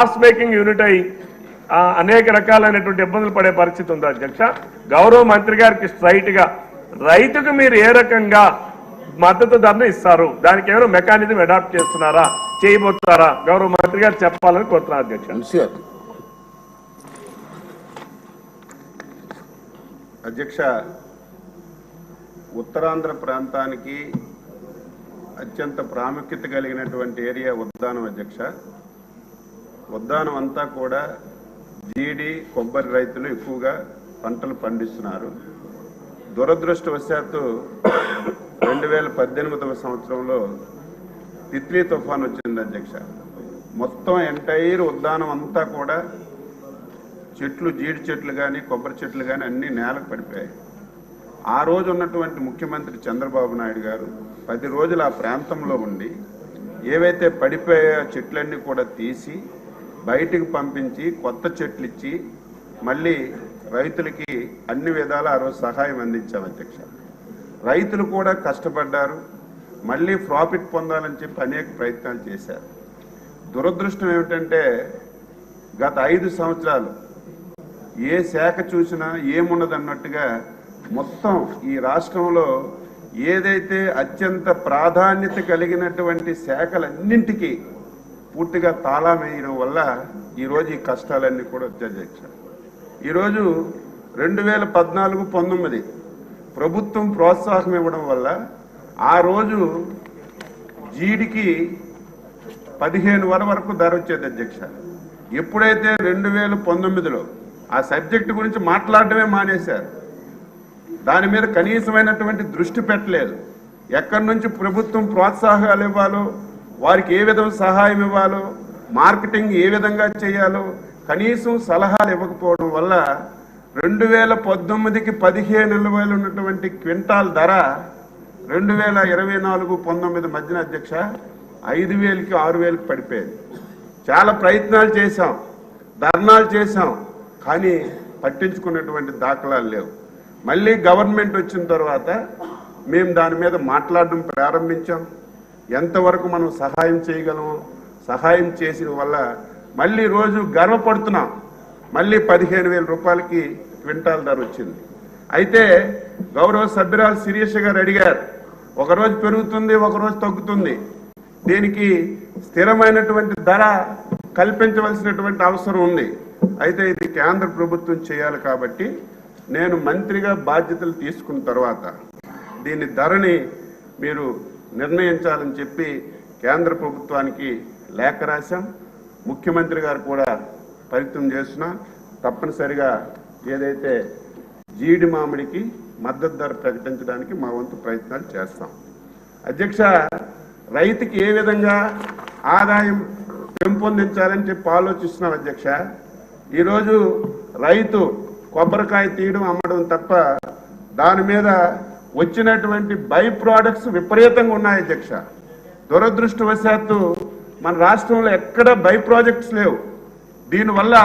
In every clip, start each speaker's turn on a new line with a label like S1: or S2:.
S1: Loss making unit అయి అనేక రకాలైనటువంటి ఇబ్బందులు పడే పరిస్థితి ఉంది అధ్యక్ష. గౌరవ మంత్రి గారికి స్ట్రైట్ గా రైతుకు మీరు ఏ రకంగా మద్దతు ధరను ఇస్తారు, దానికి ఏమైనా మెకానిజం అడాప్ట్ చేస్తున్నారా, చేయబోతున్నారా, గౌరవ మంత్రి గారు చెప్పాలని కోరుతున్నారు అధ్యక్ష.
S2: అధ్యక్ష, ఉత్తరాంధ్ర ప్రాంతానికి అత్యంత ప్రాముఖ్యత కలిగినటువంటి ఏరియా ఉద్దానం అధ్యక్ష. ఉద్దానం అంతా కూడా జీడి కొబ్బరి రైతులు ఎక్కువగా పంటలు పండిస్తున్నారు. దురదృష్టవశాత్తు 2018వ సంవత్సరంలో తిత్లీ తుఫాన్ వచ్చింది అధ్యక్ష. మొత్తం ఎంటైర్ ఉద్దానం అంతా కూడా చెట్లు, జీడి చెట్లు కానీ కొబ్బరి చెట్లు కానీ అన్నీ నేలకు పడిపోయాయి. ఆ రోజు ఉన్నటువంటి ముఖ్యమంత్రి చంద్రబాబు నాయుడు గారు 10 రోజులు ఆ ప్రాంతంలో ఉండి ఏవైతే పడిపోయే చెట్లన్నీ కూడా తీసి బయటికి పంపించి కొత్త చెట్లు ఇచ్చి మళ్ళీ రైతులకి అన్ని విధాల ఆ రోజు సహాయం అందించాం అధ్యక్ష. రైతులు కూడా కష్టపడ్డారు, మళ్ళీ ప్రాఫిట్ పొందాలని చెప్పి అనేక ప్రయత్నాలు చేశారు. దురదృష్టం ఏమిటంటే గత 5 సంవత్సరాలు ఏ శాఖ చూసినా ఏమున్నదన్నట్టుగా మొత్తం ఈ రాష్ట్రంలో ఏదైతే అత్యంత ప్రాధాన్యత కలిగినటువంటి శాఖలన్నింటికీ పూర్తిగా తాళం వేయడం వల్ల ఈరోజు ఈ కష్టాలన్నీ కూడా వచ్చాయి అధ్యక్ష. ఈరోజు 2014-19 ప్రభుత్వం ప్రోత్సాహం ఇవ్వడం వల్ల ఆ రోజు జీడికి 15 వరకు ధర వచ్చేది అధ్యక్ష. ఎప్పుడైతే 2019లో ఆ సబ్జెక్టు గురించి మాట్లాడటమే మానేశారు, దాని మీద కనీసమైనటువంటి దృష్టి పెట్టలేదు. ఎక్కడి నుంచి ప్రభుత్వం ప్రోత్సాహాలు ఇవ్వాలో, వారికి ఏ విధంగా సహాయం ఇవ్వాలో, మార్కెటింగ్ ఏ విధంగా చేయాలో కనీసం సలహాలు ఇవ్వకపోవడం వల్ల 2019కి 15,000 ఉన్నటువంటి క్వింటాల్ ధర 2024-19 మధ్యన అధ్యక్ష 5,000కి 6,000కి పడిపోయింది. చాలా ప్రయత్నాలు చేశాం, ధర్నాలు చేశాం, కానీ పట్టించుకున్నటువంటి దాఖలాలు లేవు. మళ్ళీ గవర్నమెంట్ వచ్చిన తర్వాత మేము దాని మీద మాట్లాడడం ప్రారంభించాం. ఎంతవరకు మనం సహాయం చేయగలమో సహాయం చేసిన వల్ల మళ్ళీ రోజు గర్వపడుతున్నాం. మళ్ళీ 15,000 రూపాయలకి క్వింటాల్ ధర వచ్చింది. అయితే గౌరవ సభ్యురాలు శిరీష గారు అడిగారు, ఒకరోజు పెరుగుతుంది ఒకరోజు తగ్గుతుంది, దీనికి స్థిరమైనటువంటి ధర కల్పించవలసినటువంటి అవసరం ఉంది. అయితే ఇది కేంద్ర ప్రభుత్వం చేయాలి కాబట్టి నేను మంత్రిగా బాధ్యతలు తీసుకున్న తర్వాత దీని ధరని మీరు నిర్ణయించాలని చెప్పి కేంద్ర ప్రభుత్వానికి లేఖ రాశాం. ముఖ్యమంత్రి గారు కూడా ప్రయత్నం చేస్తున్నా తప్పనిసరిగా ఏదైతే జీడి మామిడికి మద్దతు ధర ప్రకటించడానికి మా వంతు ప్రయత్నాలు చేస్తాం. అధ్యక్ష, రైతుకి ఏ విధంగా ఆదాయం పెంపొందించాలని చెప్పి ఆలోచిస్తున్నాం అధ్యక్ష. ఈరోజు రైతు కొబ్బరికాయ తీయడం అమ్మడం తప్ప దాని మీద వచ్చినటువంటి బై ప్రోడక్ట్స్ విపరీతంగా ఉన్నాయి అధ్యక్ష. దురదృష్టవశాత్తు మన రాష్ట్రంలో ఎక్కడ బై ప్రాజెక్ట్స్ లేవు. దీనివల్ల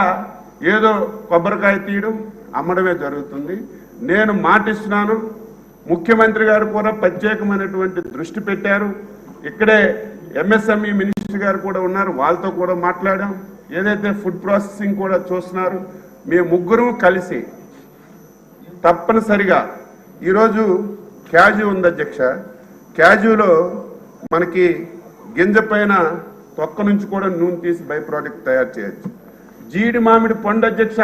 S2: ఏదో కొబ్బరికాయ తీయడం అమ్మడమే జరుగుతుంది. నేను మాటిస్తున్నాను, ముఖ్యమంత్రి గారు కూడా ప్రత్యేకమైనటువంటి దృష్టి పెట్టారు. ఇక్కడే ఎంఎస్ఎంఈ మినిస్టర్ గారు కూడా ఉన్నారు, వాళ్ళతో కూడా మాట్లాడాం. ఏదైతే ఫుడ్ ప్రాసెసింగ్ కూడా చూస్తున్నారు, మేము ముగ్గురు కలిసి తప్పనిసరిగా ఈరోజు క్యాజు ఉంది అధ్యక్ష. క్యాజులో మనకి గింజ పైన తొక్క నుంచి కూడా నూనె తీసి బై ప్రోడక్ట్ తయారు చేయొచ్చు. జీడి మామిడి పండు అధ్యక్ష,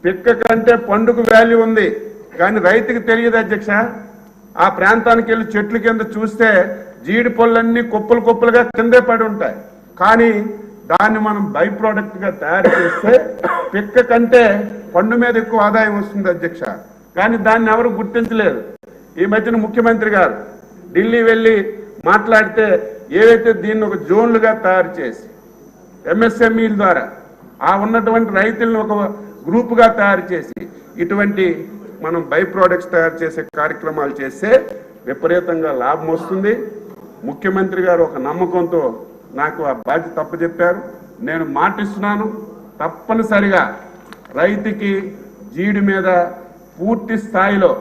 S2: పిక్క కంటే పండుకు వాల్యూ ఉంది, కానీ రైతుకి తెలియదు అధ్యక్ష. ఆ ప్రాంతానికి వెళ్ళి చెట్ల కింద చూస్తే జీడి పళ్ళన్నీ కుప్పలు కుప్పలుగా కిందే పడి ఉంటాయి, కానీ దాన్ని మనం బై ప్రోడక్ట్ గా తయారు చేస్తే పిక్క కంటే పండు మీద ఎక్కువ ఆదాయం వస్తుంది అధ్యక్ష. కానీ దాన్ని ఎవరు గుర్తించలేదు. ఈ మధ్యన ముఖ్యమంత్రి గారు ఢిల్లీ వెళ్ళి మాట్లాడితే ఏవైతే దీన్ని ఒక జోన్లుగా తయారు చేసి ఎంఎస్ఎంఈల ద్వారా ఆ ఉన్నటువంటి రైతులను ఒక గ్రూపుగా తయారు చేసి ఇటువంటి మనం బై ప్రోడక్ట్స్ తయారు చేసే కార్యక్రమాలు చేస్తే విపరీతంగా లాభం వస్తుంది. ముఖ్యమంత్రి గారు ఒక నమ్మకంతో నాకు ఆ బాధ్యత తప్పచెప్పారు. నేను మాటిస్తున్నాను, తప్పనిసరిగా రైతుకి జీడి మీద పూర్తి స్థాయిలో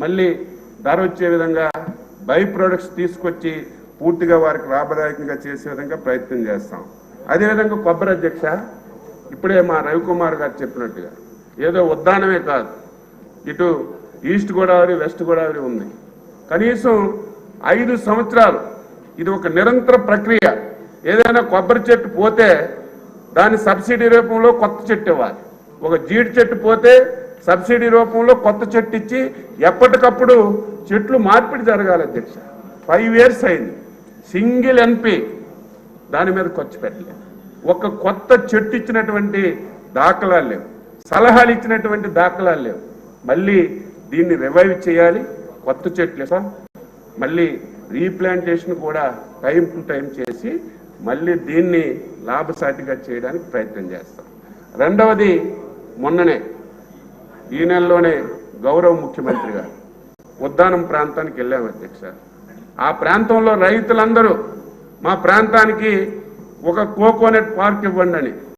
S2: మళ్ళీ ధర వచ్చే విధంగా బై ప్రొడక్ట్స్ తీసుకొచ్చి పూర్తిగా వారికి లాభదాయకంగా చేసే విధంగా ప్రయత్నం చేస్తాం. అదేవిధంగా కొబ్బరి అధ్యక్ష, ఇప్పుడే మా రవికుమార్ గారు చెప్పినట్టుగా ఏదో ఉద్దానమే కాదు, ఇటు ఈస్ట్ గోదావరి వెస్ట్ గోదావరి ఉంది. కనీసం 5 సంవత్సరాలు ఇది ఒక నిరంతర ప్రక్రియ. ఏదైనా కొబ్బరి చెట్టు పోతే దాని సబ్సిడీ రూపంలో కొత్త చెట్టు ఇవ్వాలి. ఒక జీడి చెట్టు పోతే సబ్సిడీ రూపంలో కొత్త చెట్టు ఇచ్చి ఎప్పటికప్పుడు చెట్లు మార్పిడి జరగాలి అధ్యక్ష. 5 years అయింది, సింగిల్ ఎన్పి దాని మీద ఖర్చు పెట్టలేదు. ఒక కొత్త చెట్టు ఇచ్చినటువంటి దాఖలాలు లేవు, సలహాలు ఇచ్చినటువంటి దాఖలాలు లేవు. మళ్ళీ దీన్ని రివైవ్ చేయాలి, కొత్త చెట్లు సార్ మళ్ళీ రీప్లాంటేషన్ కూడా టైం టు టైం చేసి మళ్ళీ దీన్ని లాభసాటిగా చేయడానికి ప్రయత్నం చేస్తాం. రెండవది, మొన్ననే ఈ నెలలోనే గౌరవ ముఖ్యమంత్రి గారు ఉద్దానం ప్రాంతానికి వెళ్ళాము అధ్యక్ష. ఆ ప్రాంతంలో రైతులందరూ మా ప్రాంతానికి ఒక కోకోనట్ పార్క్ ఇవ్వండి అని